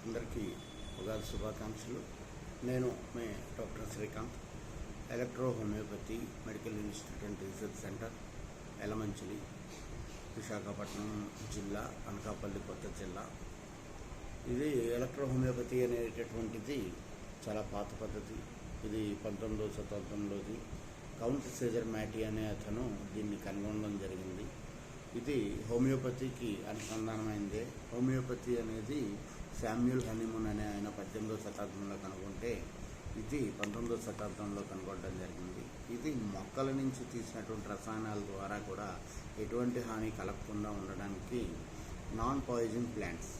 అందరికీ ఉగాది శుభాకాంక్షలు. నేను మీ doctor Srikanth, electro homeopathy medical institute and research centre, Yelamanchili, Visakhapatnam జిల్లా, అనకాపల్లి కొత్త జిల్లా. ఇది ఎలక్ట్రో హోమియోపతి అనేటటువంటిది చాలా పాత పద్ధతి. ఇది 19వ శతాబ్దంలోది. కౌంట్ సీజర్ మ్యాటీ అనే అతను దీన్ని కనుగొనడం జరిగింది. ఇది హోమియోపతికి అనుసంధానమైందే. హోమియోపతి అనేది శామ్యూల్ హనీమూన్ అనే ఆయన 18వ శతాబ్దంలో కనుగొంటే, ఇది 19వ శతాబ్దంలో కనుగొనడం జరిగింది. ఇది మొక్కల నుంచి తీసినటువంటి రసాయనాల ద్వారా కూడా ఎటువంటి హాని కలగకుండా ఉండడానికి నాన్ పాయిజన్ ప్లాంట్స్,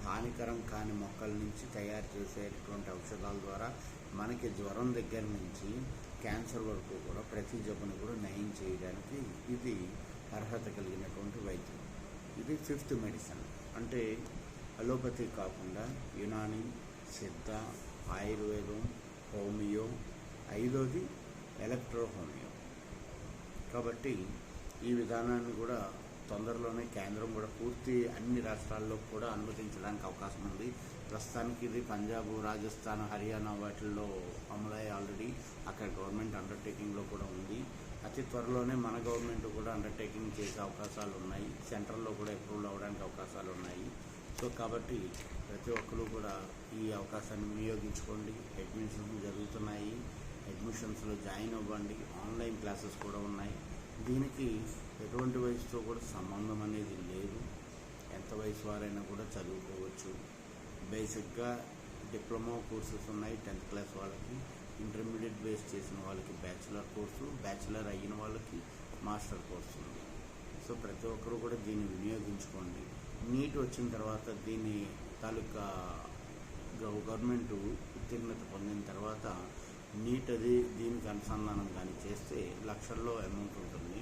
హానికరం కాని మొక్కల నుంచి తయారు చేసేటువంటి ఔషధాల ద్వారా మనకి జ్వరం దగ్గర నుంచి క్యాన్సర్ వరకు కూడా ప్రతి జబ్బును కూడా నయం చేయడానికి ఇది అర్హత కలిగినటువంటి వైద్యం. ఇది 5th మెడిసిన్. అంటే అలోపతి కాకుండా యునాని, సిద్ధ, ఆయుర్వేదం, హోమియో, 5వది ఎలక్ట్రో హోమియో. కాబట్టి ఈ విధానాన్ని కూడా తొందరలోనే కేంద్రం కూడా పూర్తి అన్ని రాష్ట్రాల్లో కూడా అనుమతించడానికి అవకాశం ఉంది. ప్రస్తుతానికి ఇది పంజాబ్, రాజస్థాన్, హర్యానా వాటిల్లో అమలయ్యి ఆల్రెడీ అక్కడ గవర్నమెంట్ అండర్టేకింగ్లో కూడా ఉంది. అతి త్వరలోనే మన గవర్నమెంట్ కూడా అండర్టేకింగ్ చేసే అవకాశాలు ఉన్నాయి. సెంట్రల్లో కూడా అప్రూవల్ అవ్వడానికి అవకాశాలు ఉన్నాయి. సో కాబట్టి ప్రతి ఒక్కరు కూడా ఈ అవకాశాన్ని వినియోగించుకోండి. అడ్మిషన్స్ జరుగుతున్నాయి. అడ్మిషన్స్లో జాయిన్ అవ్వండి. ఆన్లైన్ క్లాసెస్ కూడా ఉన్నాయి. దీనికి ఎటువంటి వయసుతో కూడా సంబంధం అనేది లేదు. ఎంత వయసు వారైనా కూడా చదువుకోవచ్చు. బేసిక్గా డిప్లొమా కోర్సెస్ ఉన్నాయి 10th క్లాస్ వాళ్ళకి, ఇంటర్మీడియట్ బేస్ చేసిన వాళ్ళకి బ్యాచిలర్ కోర్సు, బ్యాచిలర్ అయిన వాళ్ళకి మాస్టర్ కోర్సు ఉంది. సో ప్రతి ఒక్కరూ కూడా దీన్ని వినియోగించుకోండి. నీట్ వచ్చిన తర్వాత దీని తాలూకా గవర్నమెంట్ ఉత్తీర్ణత పొందిన తర్వాత నీట్ అది దీనికి అనుసంధానం కానీ చేస్తే లక్షల్లో అమౌంట్ ఉంటుంది.